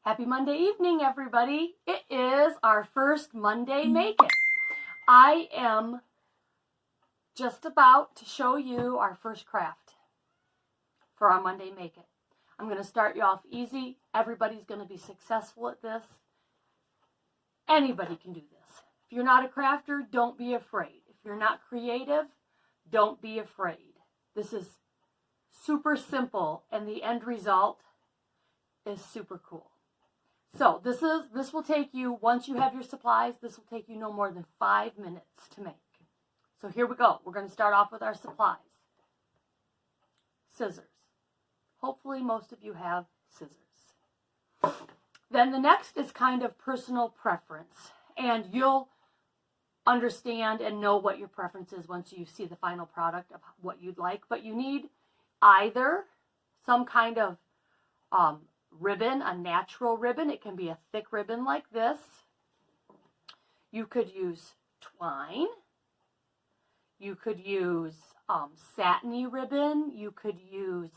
Happy Monday evening, everybody. It is our first Monday Make It. I am just about to show you our first craft for our Monday Make It. I'm going to start you off easy. Everybody's going to be successful at this. Anybody can do this. If you're not a crafter, don't be afraid. If you're not creative, don't be afraid. This is super simple, and the end result is super cool. So this will take you, once you have your supplies, this will take you no more than 5 minutes to make. So here we go. We're going to start off with our supplies. Scissors. Hopefully most of you have scissors. Then the next is kind of personal preference, and you'll understand and know what your preference is once you see the final product of what you'd like. But you need either some kind of ribbon, a natural ribbon. It can be a thick ribbon like this. You could use twine. You could use satiny ribbon. You could use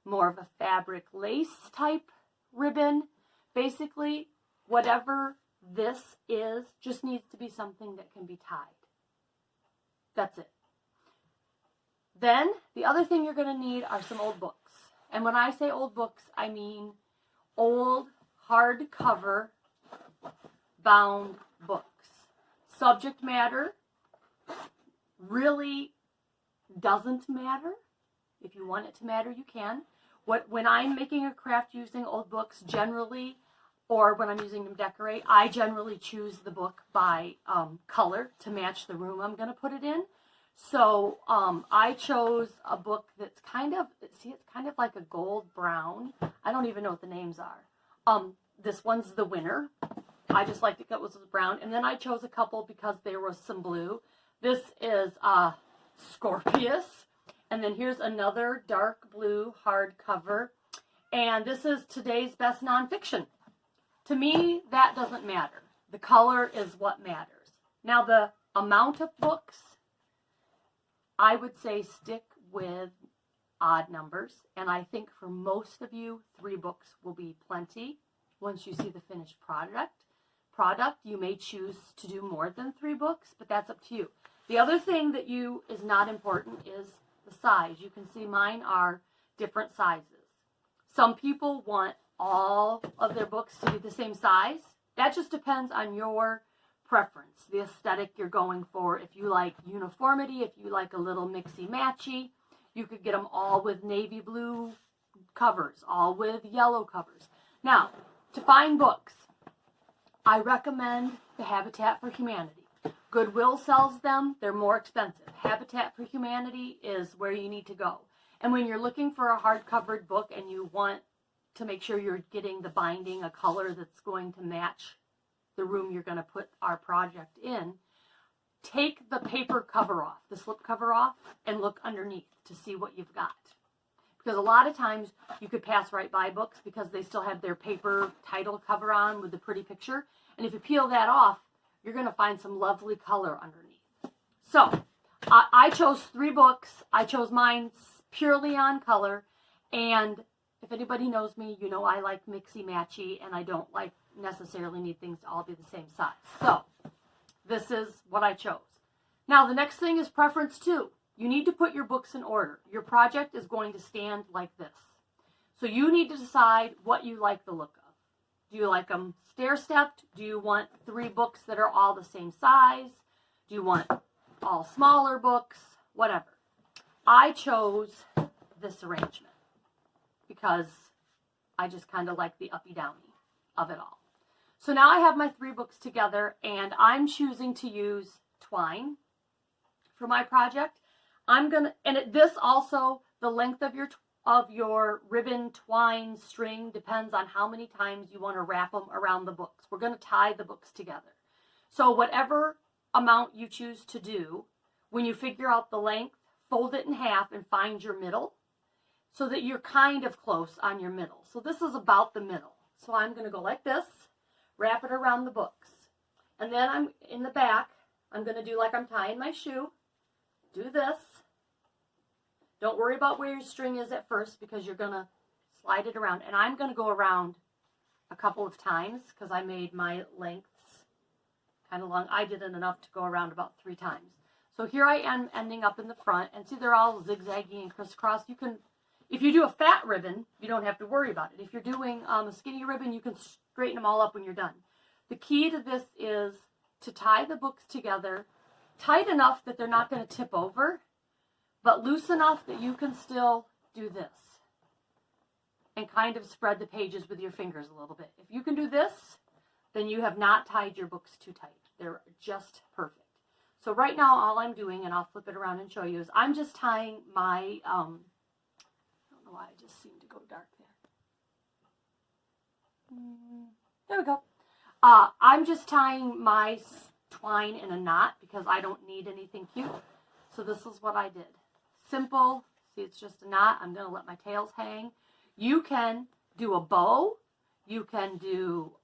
more of a fabric lace type ribbon. Basically, whatever this is just needs to be something that can be tied. That's it. Then the other thing you're going to need are some old books. And when I say old books, I mean old hardcover bound books. Subject matter really doesn't matter. If you want it to matter, you can. When I'm making a craft using old books, generally, or when I'm using them to decorate, I generally choose the book by color to match the room I'm going to put it in. So I chose a book that's kind of, see, it's kind of like a gold brown. I don't even know what the names are. This one's the winner. I just liked it because it was brown. And then I chose a couple because there was some blue. This is Scorpius. And then here's another dark blue hardcover. And this is today's best nonfiction. To me, that doesn't matter. The color is what matters. Now, the amount of books, I would say stick with odd numbers. And I think for most of you, 3 books will be plenty. Once you see the finished product, you may choose to do more than 3 books, but that's up to you. The other thing that is not important is the size. You can see mine are different sizes. Some people want all of their books to be the same size. That just depends on your preference, the aesthetic you're going for. If you like uniformity, if you like a little mixy-matchy, you could get them all with navy blue covers, all with yellow covers. Now, to find books, I recommend the Habitat for Humanity. Goodwill sells them. They're more expensive. Habitat for Humanity is where you need to go. And when you're looking for a hardcovered book and you want to make sure you're getting the binding, a color that's going to match the room you're going to put our project in, take the paper cover off, the slip cover off, and look underneath to see what you've got. Because a lot of times you could pass right by books because they still have their paper title cover on with the pretty picture. And if you peel that off, you're going to find some lovely color underneath. So I chose 3 books. I chose mine purely on color. And if anybody knows me, you know I like mixy-matchy, and I don't like necessarily need things to all be the same size. So this is what I chose. Now the next thing is preference too. You need to put your books in order. Your project is going to stand like this. So you need to decide what you like the look of. Do you like them stair-stepped? Do you want 3 books that are all the same size? Do you want all smaller books? Whatever. I chose this arrangement because I just kind of like the uppy-downy of it all. So now I have my 3 books together, and I'm choosing to use twine for my project. This also, the length of your ribbon, twine, string depends on how many times you want to wrap them around the books. We're going to tie the books together. So whatever amount you choose to do, when you figure out the length, fold it in half and find your middle so that you're kind of close on your middle. So this is about the middle. So I'm going to go like this, wrap it around the books. And then I'm in the back, I'm going to do like I'm tying my shoe. Do this. Don't worry about where your string is at first because you're going to slide it around. And I'm going to go around a couple of times because I made my lengths kind of long. I didn't enough to go around about 3 times. So here I am ending up in the front, and see they're all zigzaggy and crisscross. You can, if you do a fat ribbon, you don't have to worry about it. If you're doing a skinny ribbon, you can straighten them all up when you're done. The key to this is to tie the books together tight enough that they're not going to tip over, but loose enough that you can still do this and kind of spread the pages with your fingers a little bit. If you can do this, then you have not tied your books too tight. They're just perfect. So right now, all I'm doing, and I'll flip it around and show you, is I'm just tying my, I don't know why I just seemed to go dark there. There we go. I'm just tying my twine in a knot because I don't need anything cute. So this is what I did. Simple. See, it's just a knot. I'm going to let my tails hang. You can do a bow. You can do,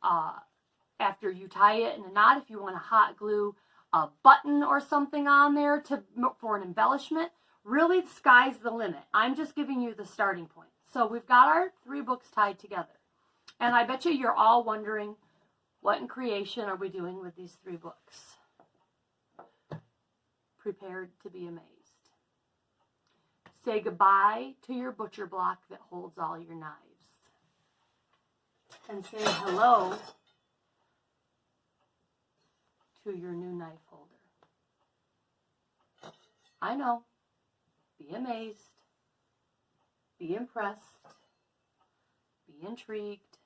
after you tie it in a knot, if you want to hot glue a button or something on there for an embellishment. Really, the sky's the limit. I'm just giving you the starting point. So we've got our 3 books tied together. And I bet you're all wondering, what in creation are we doing with these 3 books? Prepared to be amazed. Say goodbye to your butcher block that holds all your knives. And say hello to your new knife holder. I know. Be amazed. Be impressed. Be intrigued.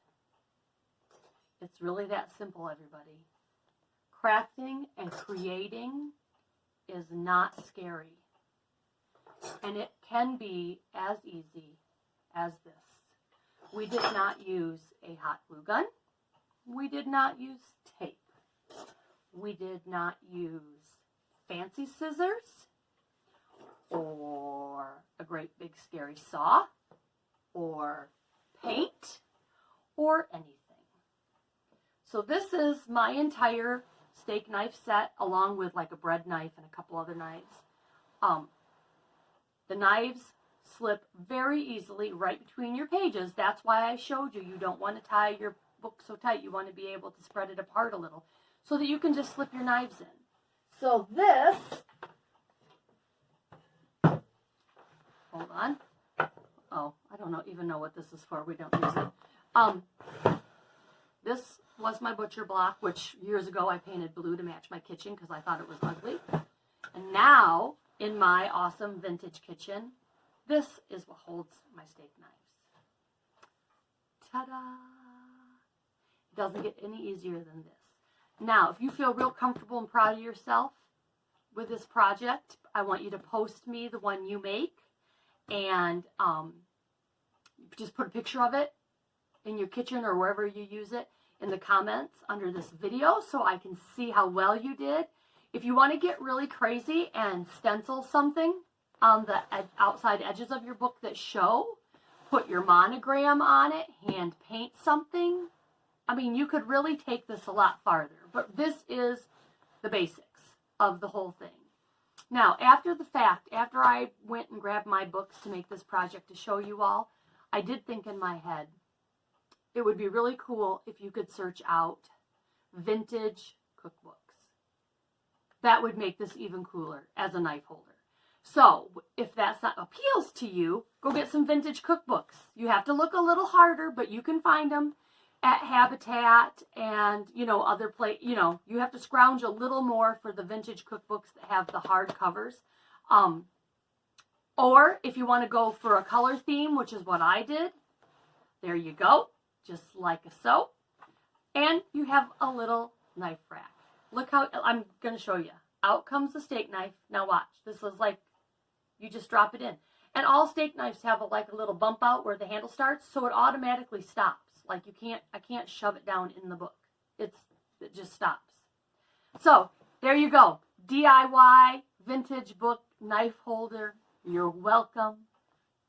It's really that simple, everybody. Crafting and creating is not scary. And it can be as easy as this. We did not use a hot glue gun. We did not use tape. We did not use fancy scissors or a great big scary saw or paint or anything. So this is my entire steak knife set along with like a bread knife and a couple other knives. The knives slip very easily right between your pages. That's why I showed you. You don't want to tie your book so tight. You want to be able to spread it apart a little so that you can just slip your knives in. So this, hold on. Oh, I don't even know what this is for. We don't use it. This was my butcher block, which years ago I painted blue to match my kitchen because I thought it was ugly. And now, in my awesome vintage kitchen, this is what holds my steak knives. Ta-da! It doesn't get any easier than this. Now, if you feel real comfortable and proud of yourself with this project, I want you to post me the one you make and just put a picture of it in your kitchen or wherever you use it in the comments under this video so I can see how well you did. If you want to get really crazy and stencil something on the outside edges of your book that show, put your monogram on it, hand paint something. I mean, you could really take this a lot farther, but this is the basics of the whole thing. Now, after the fact, after I went and grabbed my books to make this project to show you all, I did think in my head, it would be really cool if you could search out vintage cookbooks. That would make this even cooler as a knife holder. So, if that's not appeals to you, go get some vintage cookbooks. You have to look a little harder, but you can find them at Habitat and, other you have to scrounge a little more for the vintage cookbooks that have the hard covers. Or if you want to go for a color theme, which is what I did, there you go, just like so. And you have a little knife rack. Look how, I'm going to show you. Out comes the steak knife. Now watch. This is like, you just drop it in. And all steak knives have a little bump out where the handle starts, so it automatically stops. Like I can't shove it down in the book. It just stops. So, there you go. DIY vintage book knife holder. You're welcome.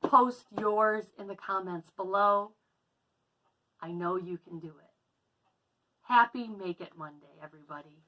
Post yours in the comments below. I know you can do it. Happy Make It Monday, everybody.